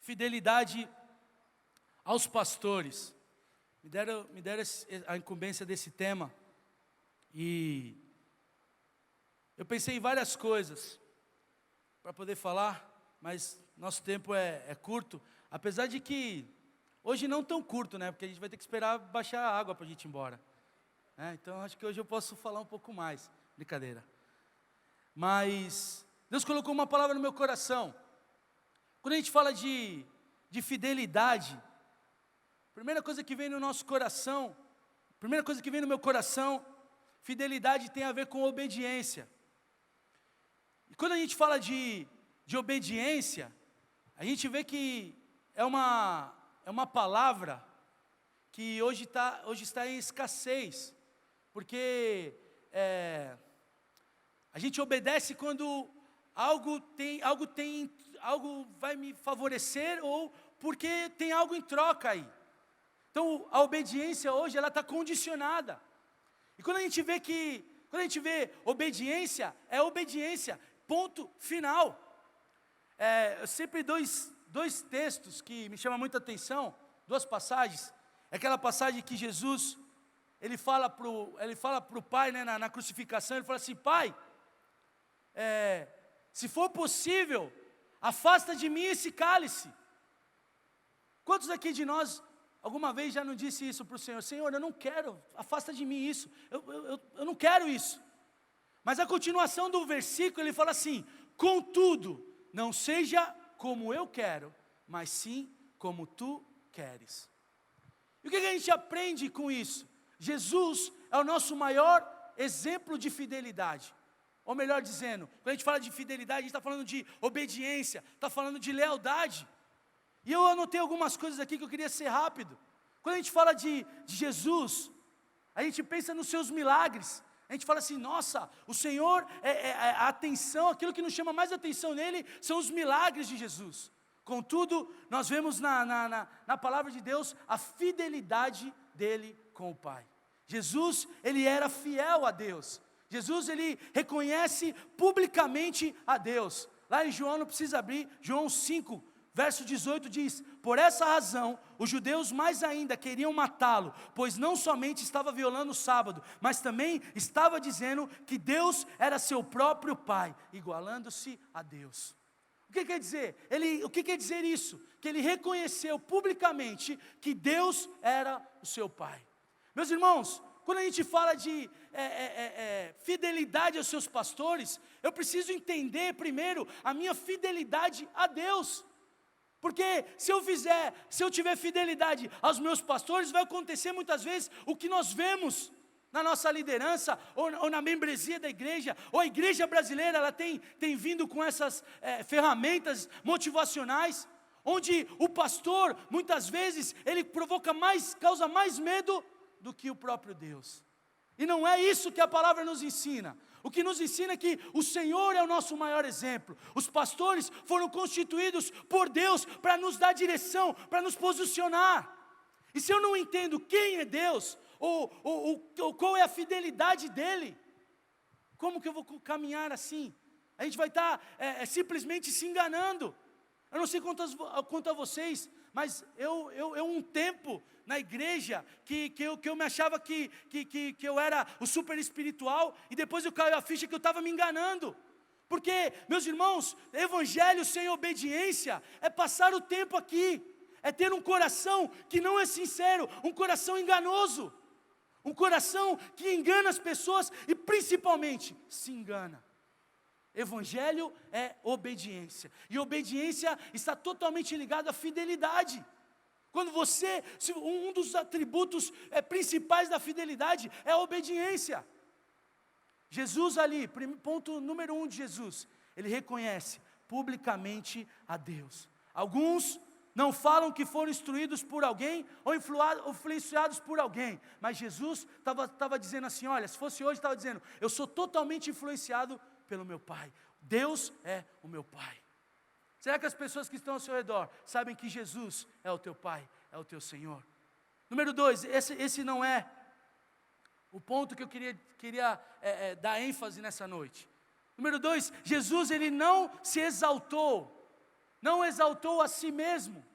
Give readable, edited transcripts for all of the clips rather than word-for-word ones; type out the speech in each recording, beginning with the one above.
fidelidade aos pastores. Me deram a incumbência desse tema, e eu pensei em várias coisas para poder falar, mas nosso tempo é curto, apesar de que hoje não tão curto, né? Porque a gente vai ter que esperar baixar a água para a gente ir embora. Então acho que hoje eu posso falar um pouco mais, brincadeira. Mas Deus colocou uma palavra no meu coração. Quando a gente fala de fidelidade, primeira coisa que vem no nosso coração, primeira coisa que vem no meu coração, fidelidade tem a ver com obediência. E quando a gente fala de obediência, a gente vê que é uma palavra que hoje está em escassez, porque a gente obedece quando algo vai me favorecer, ou porque tem algo em troca aí. Então a obediência hoje ela está condicionada. E quando a gente vê obediência, é obediência, ponto final. Eu sempre dois textos que me chamam muita atenção, duas passagens. É aquela passagem que Jesus, ele fala para o Pai, né, na crucificação, ele fala assim: Pai, se for possível, afasta de mim esse cálice. Quantos aqui de nós alguma vez já não disse isso para o Senhor? Senhor, eu não quero, afasta de mim isso, eu não quero isso. Mas a continuação do versículo, ele fala assim: contudo, não seja como eu quero, mas sim como tu queres. E o que a gente aprende com isso? Jesus é o nosso maior exemplo de fidelidade. Ou melhor dizendo, quando a gente fala de fidelidade, a gente está falando de obediência, está falando de lealdade. E eu anotei algumas coisas aqui que eu queria ser rápido. Quando a gente fala de Jesus, a gente pensa nos seus milagres. A gente fala assim: nossa, o Senhor, a atenção, aquilo que nos chama mais atenção nele, são os milagres de Jesus. Contudo, nós vemos na palavra de Deus, a fidelidade dele com o Pai. Jesus, ele era fiel a Deus. Jesus, ele reconhece publicamente a Deus. Lá em João, não precisa abrir, João 5, verso 18 diz: por essa razão, os judeus mais ainda queriam matá-lo, pois não somente estava violando o sábado, mas também estava dizendo que Deus era seu próprio Pai, igualando-se a Deus. O que quer dizer? O que quer dizer isso? Que ele reconheceu publicamente que Deus era o seu Pai. Meus irmãos, quando a gente fala de fidelidade aos seus pastores, eu preciso entender primeiro a minha fidelidade a Deus. Porque se eu tiver fidelidade aos meus pastores, vai acontecer muitas vezes o que nós vemos na nossa liderança, ou na membresia da igreja, ou a igreja brasileira, ela tem vindo com essas ferramentas motivacionais, onde o pastor, muitas vezes, ele causa mais medo do que o próprio Deus. E não é isso que a palavra nos ensina. O que nos ensina é que o Senhor é o nosso maior exemplo. Os pastores foram constituídos por Deus para nos dar direção, para nos posicionar. E se eu não entendo quem é Deus, ou qual é a fidelidade dEle, como que eu vou caminhar assim? A gente vai estar simplesmente se enganando. Eu não sei quanto a vocês, mas eu um tempo na igreja que eu me achava que eu era o super espiritual, e depois eu caí a ficha que eu estava me enganando. Porque, meus irmãos, evangelho sem obediência é passar o tempo aqui, é ter um coração que não é sincero, um coração enganoso, um coração que engana as pessoas e principalmente se engana. Evangelho é obediência, e obediência está totalmente ligado à fidelidade. Quando um dos atributos principais da fidelidade é a obediência. Jesus ali, ponto número 1 de Jesus, ele reconhece publicamente a Deus. Alguns não falam que foram instruídos por alguém ou influenciados por alguém, mas Jesus estava dizendo assim: olha, se fosse hoje, estava dizendo: eu sou totalmente influenciado pelo meu Pai. Deus é o meu Pai. Será que as pessoas que estão ao seu redor sabem que Jesus é o teu Pai, é o teu Senhor? Número 2, esse não é o ponto que eu queria dar ênfase nessa noite. Número 2, Jesus, ele não se exaltou não exaltou a si mesmo.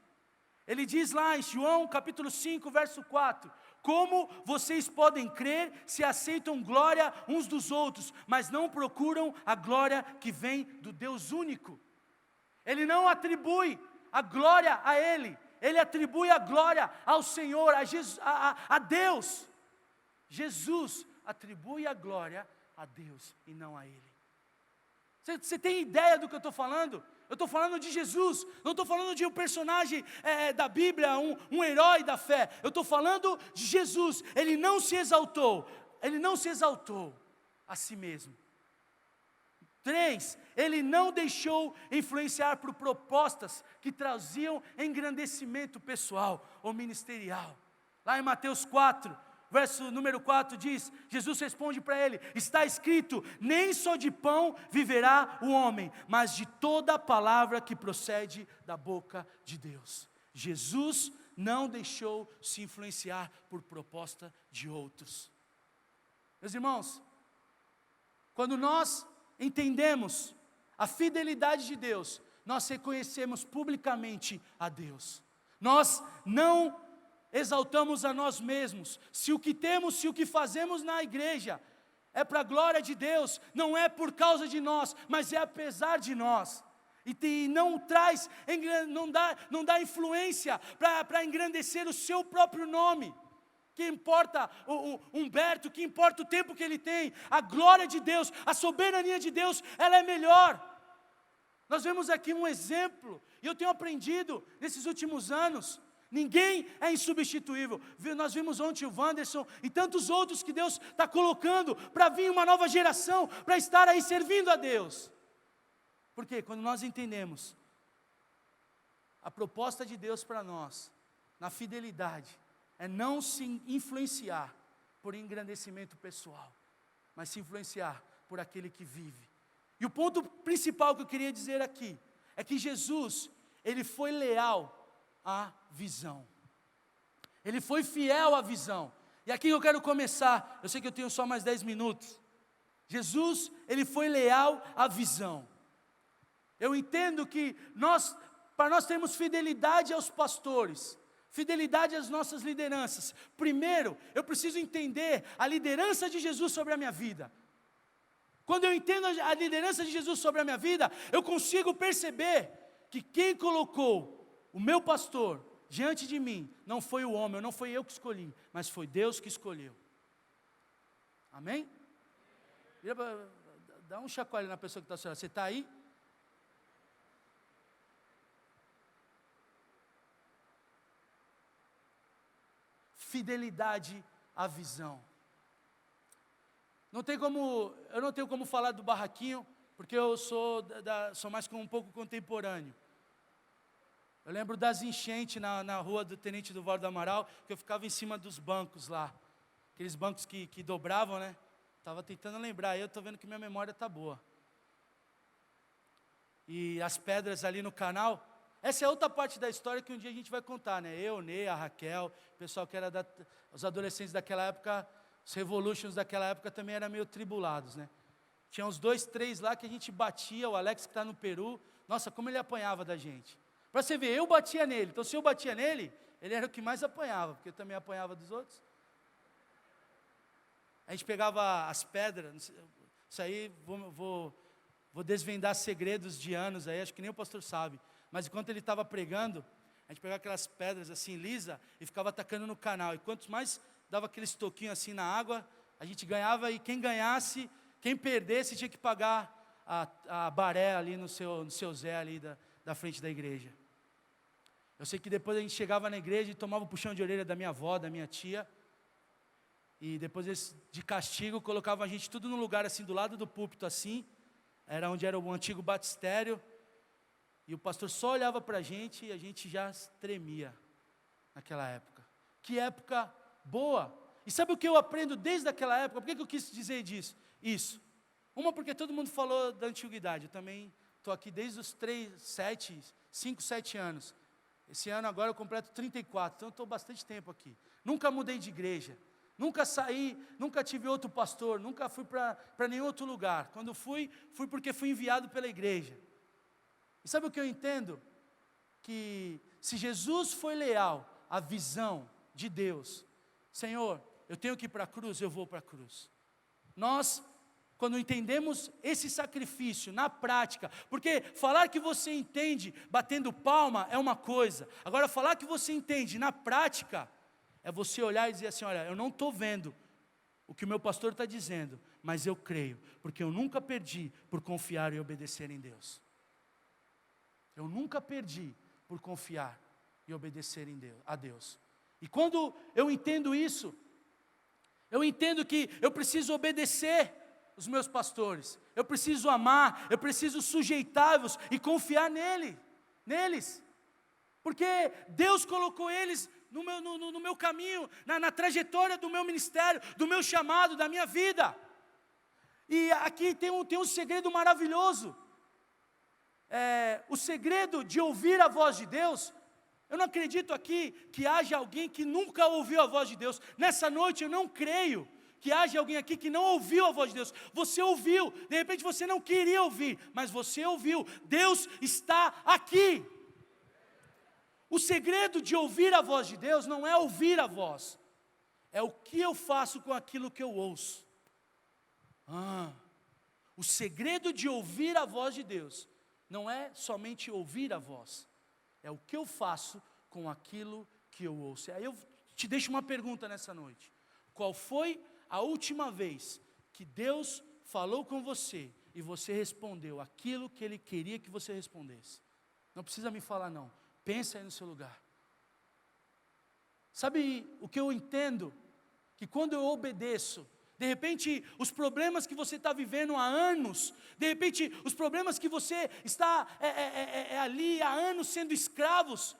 Ele diz lá em João capítulo 5, verso 4, como vocês podem crer se aceitam glória uns dos outros, mas não procuram a glória que vem do Deus único. Ele não atribui a glória a Ele, Ele atribui a glória ao Senhor, a Deus. Jesus atribui a glória a Deus e não a Ele. Você tem ideia do que eu estou falando? Eu estou falando de Jesus, não estou falando de um personagem da Bíblia, um herói da fé. Eu estou falando de Jesus. Ele não se exaltou a si mesmo. 3, ele não deixou influenciar por propostas que traziam engrandecimento pessoal ou ministerial. Lá em Mateus 4, verso número 4 diz, Jesus responde para ele, está escrito, nem só de pão viverá o homem, mas de toda a palavra que procede da boca de Deus. Jesus não deixou se influenciar por proposta de outros. Meus irmãos, quando nós entendemos a fidelidade de Deus, nós reconhecemos publicamente a Deus. Nós não exaltamos a nós mesmos. Se o que temos, se o que fazemos na igreja é para a glória de Deus, não é por causa de nós, mas é apesar de nós. E não dá influência para engrandecer o seu próprio nome. Que importa o Humberto, que importa o tempo que ele tem, a glória de Deus, a soberania de Deus, ela é melhor. Nós vemos aqui um exemplo, e eu tenho aprendido nesses últimos anos, ninguém é insubstituível. Nós vimos ontem o Wanderson e tantos outros que Deus está colocando para vir uma nova geração, para estar aí servindo a Deus. Porque quando nós entendemos a proposta de Deus para nós, na fidelidade, é não se influenciar por engrandecimento pessoal, mas se influenciar por aquele que vive. E o ponto principal que eu queria dizer aqui, é que Jesus, Ele foi leal à visão. Ele foi fiel à visão. E aqui eu quero começar, eu sei que eu tenho só mais 10 minutos. Jesus, Ele foi leal à visão. Eu entendo que para nós termos fidelidade aos pastores, fidelidade às nossas lideranças, primeiro, eu preciso entender a liderança de Jesus sobre a minha vida. Quando eu entendo a liderança de Jesus sobre a minha vida, eu consigo perceber que quem colocou o meu pastor diante de mim, não foi o homem, não foi eu que escolhi, mas foi Deus que escolheu. Amém? Dá um chacoalho na pessoa que está sentada. Você está aí? Fidelidade à visão. Eu não tenho como falar do barraquinho, porque eu sou mais um pouco contemporâneo. Eu lembro das enchentes na rua do Tenente Duvaldo do Amaral, que eu ficava em cima dos bancos lá, aqueles bancos que dobravam, né? Estava tentando lembrar, eu estou vendo que minha memória está boa. E as pedras ali no canal. Essa é outra parte da história que um dia a gente vai contar, né? Eu, Ney, a Raquel, o pessoal que era os adolescentes daquela época, os Revolutions daquela época também eram meio tribulados, né? Tinha uns 2, 3 lá que a gente batia, o Alex que está no Peru, nossa, como ele apanhava da gente. Para você ver, eu batia nele, então se eu batia nele, ele era o que mais apanhava, porque eu também apanhava dos outros. A gente pegava as pedras, isso aí, vou desvendar segredos de anos aí, acho que nem o pastor sabe. Mas enquanto ele estava pregando, a gente pegava aquelas pedras assim, lisa, e ficava atacando no canal. E quanto mais dava aqueles toquinhos assim na água, a gente ganhava, e quem ganhasse, quem perdesse, tinha que pagar a baré ali no seu Zé ali da frente da igreja. Eu sei que depois a gente chegava na igreja e tomava um puxão de orelha da minha avó, da minha tia, e depois eles, de castigo, colocavam a gente tudo num lugar assim, do lado do púlpito assim, era onde era o antigo batistério, e o pastor só olhava para a gente e a gente já tremia naquela época. Que época boa! E sabe o que eu aprendo desde aquela época? Por que eu quis dizer isso? Uma, porque todo mundo falou da antiguidade. Eu também estou aqui desde os 5, 7 anos. Esse ano agora eu completo 34, então eu estou bastante tempo aqui. Nunca mudei de igreja. Nunca saí, nunca tive outro pastor, nunca fui para nenhum outro lugar. Quando fui porque fui enviado pela igreja. E sabe o que eu entendo? que se Jesus foi leal à visão de Deus, Senhor, eu tenho que ir para a cruz, eu vou para a cruz. Nós, quando entendemos esse sacrifício na prática, porque falar que você entende batendo palma é uma coisa, agora falar que você entende na prática, é você olhar e dizer assim, olha, eu não estou vendo o que o meu pastor está dizendo, mas eu creio, porque eu nunca perdi por confiar e obedecer em Deus. Eu nunca perdi por confiar e obedecer a Deus. E quando eu entendo isso, eu entendo que eu preciso obedecer os meus pastores, eu preciso amar, eu preciso sujeitá-los e confiar neles, porque Deus colocou eles no meu caminho, na trajetória do meu ministério, do meu chamado, da minha vida. E aqui tem um segredo maravilhoso, o segredo de ouvir a voz de Deus. Eu não acredito aqui que haja alguém que nunca ouviu a voz de Deus. Nessa noite eu não creio que haja alguém aqui que não ouviu a voz de Deus. Você ouviu, de repente você não queria ouvir, mas você ouviu. Deus está aqui. O segredo de ouvir a voz de Deus não é ouvir a voz, é o que eu faço com aquilo que eu ouço. O segredo de ouvir a voz de Deus não é somente ouvir a voz, é o que eu faço com aquilo que eu ouço. Aí eu te deixo uma pergunta nessa noite: qual foi a última vez que Deus falou com você e você respondeu aquilo que Ele queria que você respondesse? Não precisa me falar não, pensa aí no seu lugar. Sabe o que eu entendo? Que quando eu obedeço, de repente os problemas que você está vivendo há anos, de repente os problemas que você está ali há anos sendo escravos,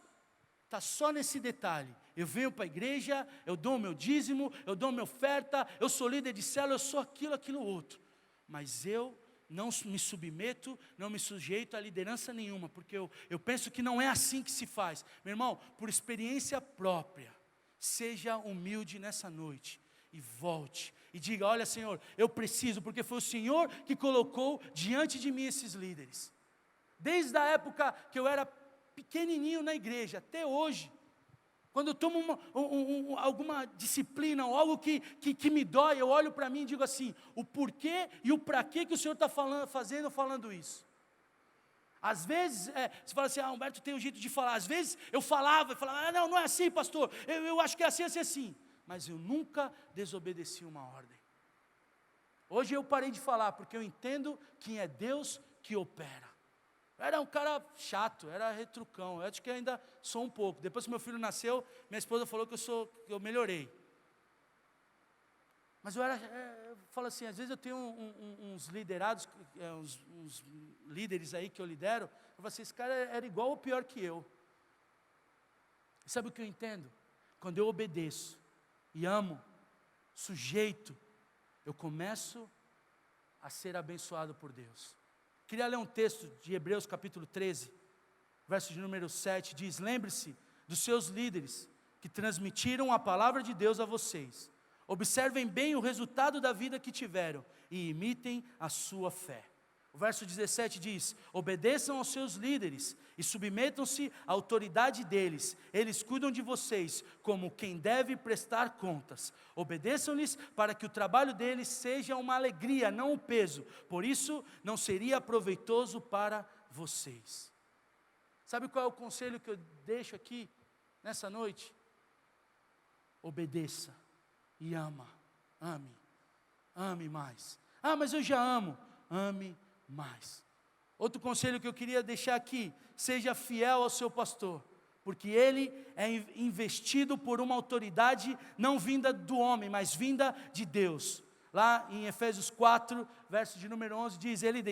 está só nesse detalhe. Eu venho para a igreja, eu dou o meu dízimo, eu dou a minha oferta, eu sou líder de célula, eu sou aquilo outro, mas eu não me submeto, não me sujeito a liderança nenhuma, porque eu penso que não é assim que se faz. Meu irmão, por experiência própria, seja humilde nessa noite e volte e diga: olha, Senhor, eu preciso, porque foi o Senhor que colocou diante de mim esses líderes. Desde a época que eu era pequenininho na igreja, até hoje, quando eu tomo alguma disciplina ou algo que me dói, eu olho para mim e digo assim: o porquê e o para quê que o Senhor está falando isso. Às vezes, você fala assim: Humberto tem um jeito de falar. Às vezes eu falava, não é assim, pastor, eu acho que é assim, mas eu nunca desobedeci uma ordem. Hoje eu parei de falar, porque eu entendo que é Deus que opera. Eu era um cara chato, era retrucão, eu acho que ainda sou um pouco. Depois que meu filho nasceu, minha esposa falou que eu melhorei. Mas eu falo assim, às vezes eu tenho uns liderados, uns líderes aí que eu lidero, eu falo assim, esse cara era igual ou pior que eu. E sabe o que eu entendo? Quando eu obedeço e amo, sujeito, eu começo a ser abençoado por Deus. Queria ler um texto de Hebreus capítulo 13, verso de número 7, diz: lembre-se dos seus líderes que transmitiram a palavra de Deus a vocês. Observem bem o resultado da vida que tiveram e imitem a sua fé. O verso 17 diz: obedeçam aos seus líderes e submetam-se à autoridade deles. Eles cuidam de vocês como quem deve prestar contas. Obedeçam-lhes para que o trabalho deles seja uma alegria, não um peso. Por isso, não seria proveitoso para vocês. Sabe qual é o conselho que eu deixo aqui nessa noite? Obedeça e ame mais. Mas eu já amo. Ame mais. Outro conselho que eu queria deixar aqui: seja fiel ao seu pastor, porque ele é investido por uma autoridade não vinda do homem, mas vinda de Deus. Lá em Efésios 4, verso de número 11, diz: ele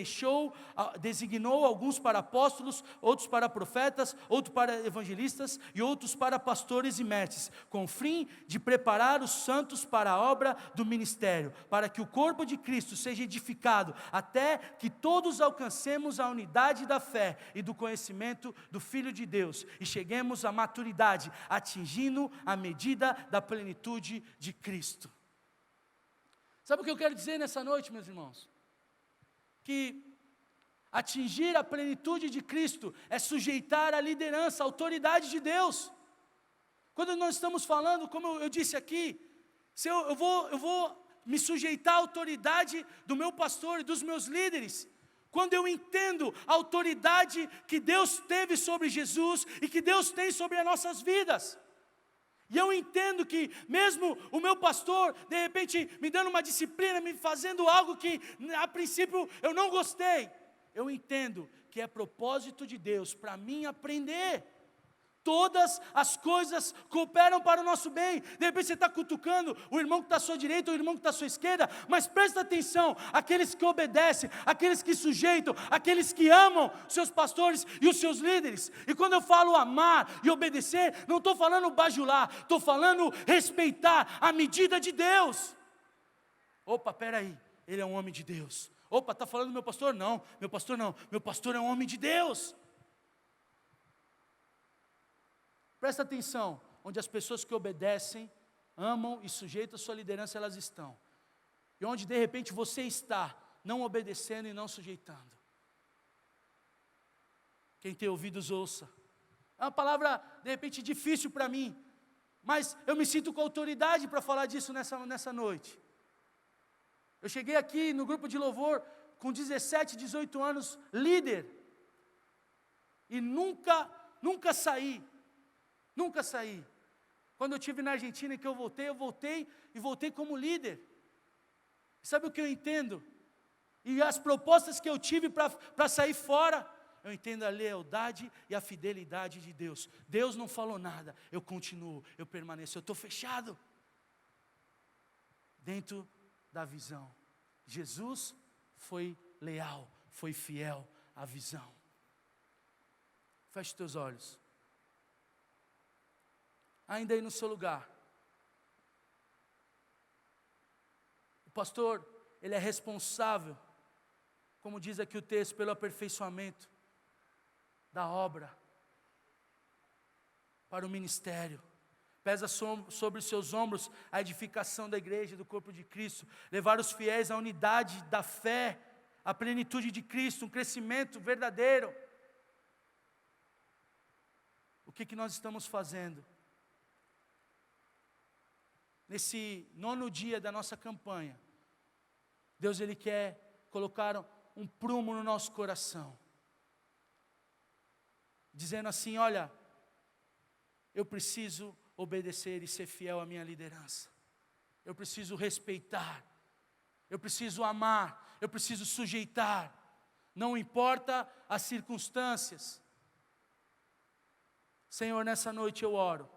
designou alguns para apóstolos, outros para profetas, outros para evangelistas e outros para pastores e mestres, com o fim de preparar os santos para a obra do ministério, para que o corpo de Cristo seja edificado, até que todos alcancemos a unidade da fé e do conhecimento do Filho de Deus, e cheguemos à maturidade, atingindo a medida da plenitude de Cristo. Sabe o que eu quero dizer nessa noite, meus irmãos? Que Atingir a plenitude de Cristo é sujeitar a liderança, a autoridade de Deus. Quando nós estamos falando, como eu disse aqui, se eu vou me sujeitar à autoridade do meu pastor e dos meus líderes, quando eu entendo a autoridade que Deus teve sobre Jesus e que Deus tem sobre as nossas vidas. E eu entendo que mesmo o meu pastor, de repente, me dando uma disciplina, me fazendo algo que a princípio eu não gostei, eu entendo que é propósito de Deus para mim aprender. Todas as coisas cooperam para o nosso bem. De repente você está cutucando o irmão que está à sua direita, o irmão que está à sua esquerda, mas presta atenção, aqueles que obedecem, aqueles que sujeitam, aqueles que amam seus pastores e os seus líderes. E quando eu falo amar e obedecer, não estou falando bajular, estou falando respeitar a medida de Deus. Opa, peraí, ele é um homem de Deus. Opa, está falando do meu pastor? Não, meu pastor não, meu pastor é um homem de Deus. Presta atenção, onde as pessoas que obedecem, amam e sujeitam a sua liderança, elas estão. E onde de repente você está, não obedecendo e não sujeitando. Quem tem ouvidos ouça. É uma palavra de repente difícil para mim, mas eu me sinto com autoridade para falar disso nessa noite. Eu cheguei aqui no grupo de louvor com 17, 18 anos, líder. E nunca saí. Nunca saí. Quando eu estive na Argentina que eu voltei como líder. Sabe o que eu entendo? E as propostas que eu tive para sair fora, eu entendo a lealdade e a fidelidade de Deus. Deus não falou nada, eu continuo, eu permaneço, eu estou fechado. Dentro da visão. Jesus foi leal, foi fiel à visão. Feche teus olhos. Ainda aí no seu lugar. O pastor, ele é responsável, como diz aqui o texto, pelo aperfeiçoamento da obra para o ministério. Pesa sobre os seus ombros a edificação da igreja, do corpo de Cristo, levar os fiéis à unidade da fé, à plenitude de Cristo, um crescimento verdadeiro. O que nós estamos fazendo? Nesse 9º dia da nossa campanha, Deus ele quer colocar um prumo no nosso coração, dizendo assim: olha, eu preciso obedecer e ser fiel à minha liderança, eu preciso respeitar, eu preciso amar, eu preciso sujeitar, não importa as circunstâncias. Senhor, nessa noite eu oro,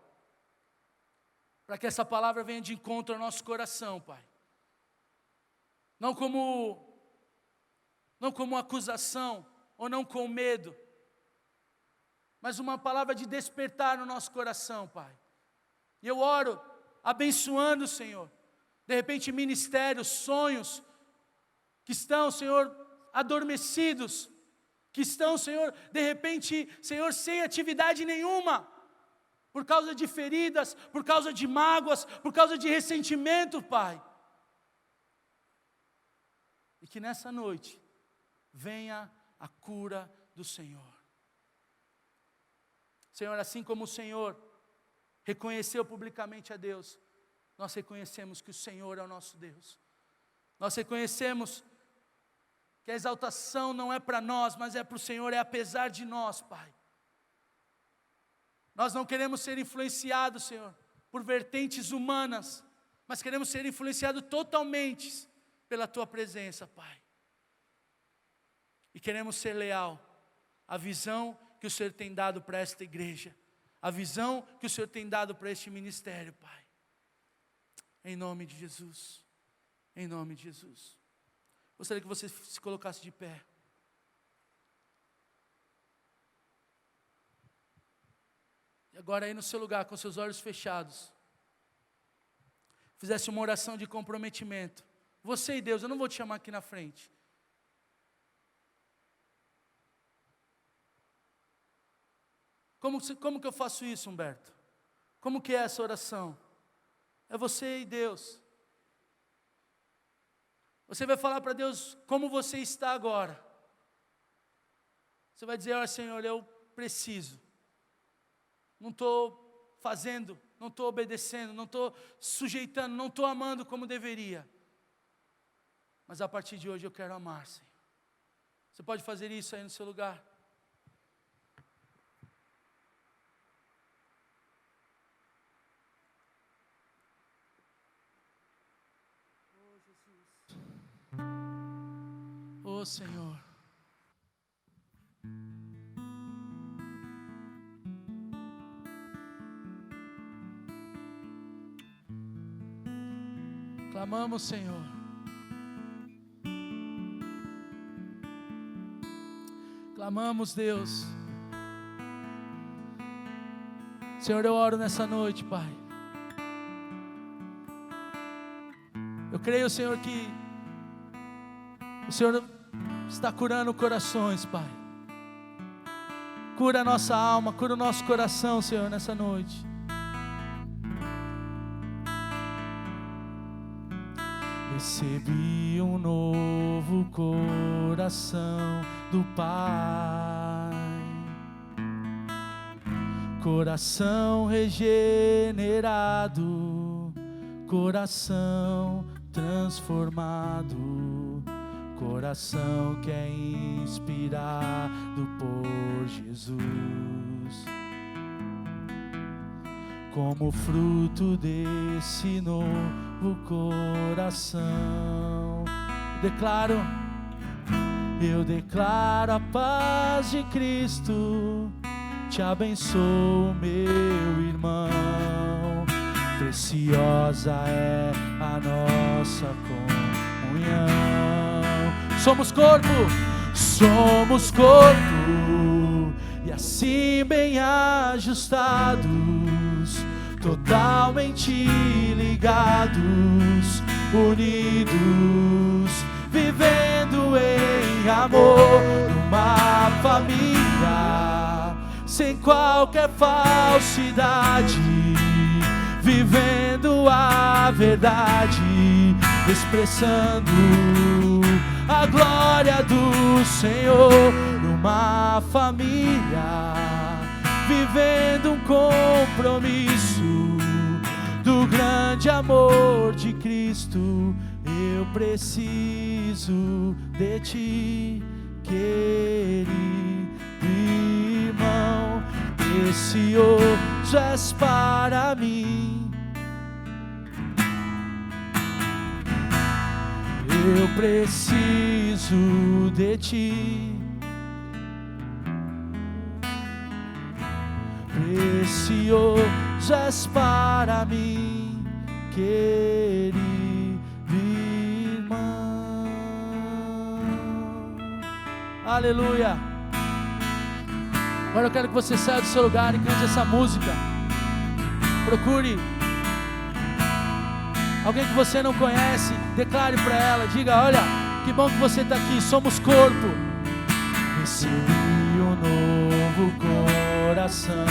para que essa palavra venha de encontro ao nosso coração, Pai. Não como acusação, ou não com medo, mas uma palavra de despertar no nosso coração, Pai. E eu oro, abençoando, Senhor, de repente ministérios, sonhos, que estão, Senhor, adormecidos, que estão, Senhor, de repente, Senhor, sem atividade nenhuma, por causa de feridas, por causa de mágoas, por causa de ressentimento, Pai. E que nessa noite venha a cura do Senhor. Senhor, assim como o Senhor reconheceu publicamente a Deus, nós reconhecemos que o Senhor é o nosso Deus. Nós reconhecemos que a exaltação não é para nós, mas é para o Senhor, é apesar de nós, Pai. Nós não queremos ser influenciados, Senhor, por vertentes humanas, mas queremos ser influenciados totalmente pela Tua presença, Pai. E queremos ser leal à visão que o Senhor tem dado para esta igreja, a visão que o Senhor tem dado para este ministério, Pai. Em nome de Jesus, em nome de Jesus. Gostaria que você se colocasse de pé. E agora aí no seu lugar, com seus olhos fechados, fizesse uma oração de comprometimento. Você e Deus, eu não vou te chamar aqui na frente. Como que eu faço isso, Humberto? Como que é essa oração? É você e Deus. Você vai falar para Deus como você está agora. Você vai dizer: ó Senhor, eu preciso. Não estou fazendo, não estou obedecendo, não estou sujeitando, não estou amando como deveria. Mas a partir de hoje eu quero amar, Senhor. Você pode fazer isso aí no seu lugar? Oh Senhor. Clamamos, Senhor. Clamamos, Deus. Senhor, eu oro nessa noite, Pai. Eu creio, Senhor, que o Senhor está curando corações, Pai. Cura a nossa alma, cura o nosso coração, Senhor, nessa noite. Recebi um novo coração do Pai, coração regenerado, coração transformado, coração que é inspirado por Jesus. Como fruto desse novo coração, eu declaro a paz de Cristo. Te abençoo, meu irmão. Preciosa é a nossa comunhão. Somos corpo, e assim bem ajustados, totalmente ligados, unidos, vivendo em amor, uma família, sem qualquer falsidade, vivendo a verdade, expressando a glória do Senhor, numa família, vivendo um compromisso do grande amor de Cristo. Eu preciso de ti, querido irmão, precioso és para mim. Eu preciso de ti, precioso és para mim, querido irmão. Aleluia. Agora eu quero que você saia do seu lugar e cante essa música. Procure alguém que você não conhece, declare para ela, diga: olha, que bom que você está aqui, somos corpo. Recebi um novo coração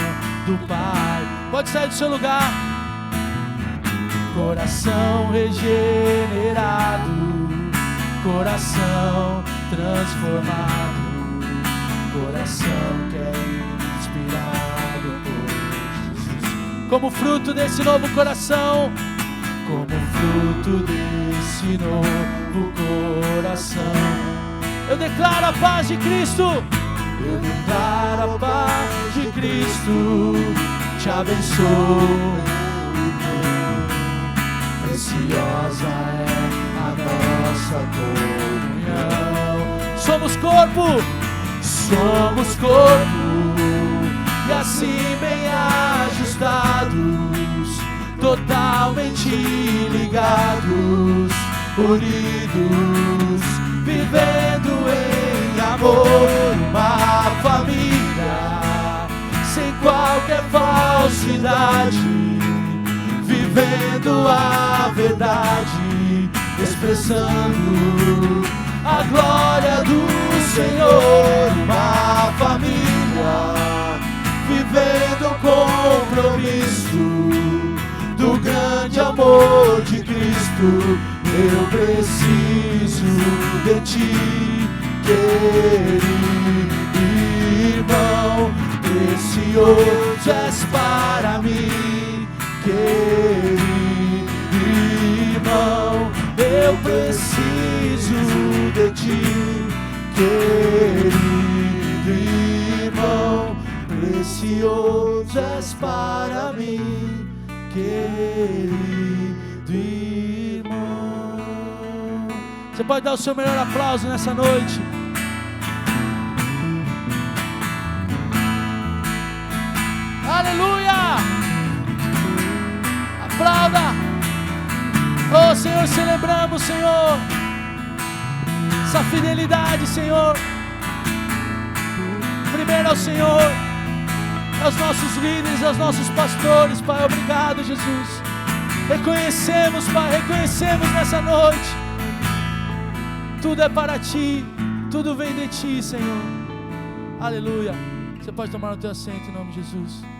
do Pai. Pode sair do seu lugar. Coração regenerado, coração transformado, coração que é inspirado por Jesus. Como fruto desse novo coração, como fruto desse novo coração, eu declaro a paz de Cristo. Eu declaro a paz de Cristo. Te abençoo. Preciosa é a nossa comunhão. Somos corpo, e assim bem ajustados, totalmente ligados, unidos, vivendo em amor, uma família, sem qualquer falsidade, vivendo a verdade, expressando a glória do Senhor, uma família, vivendo o compromisso do grande amor de Cristo. Eu preciso de ti, querido precioso és para mim, querido irmão, eu preciso de ti, querido irmão, precioso és para mim, querido irmão. Você pode dar o seu melhor aplauso nessa noite. Aleluia! Aplauda! Oh Senhor, celebramos, Senhor, essa fidelidade, Senhor. Primeiro ao Senhor, aos nossos líderes, aos nossos pastores, Pai, obrigado, Jesus. Reconhecemos, Pai, reconhecemos nessa noite. Tudo é para Ti, tudo vem de Ti, Senhor. Aleluia. Você pode tomar o teu assento em nome de Jesus.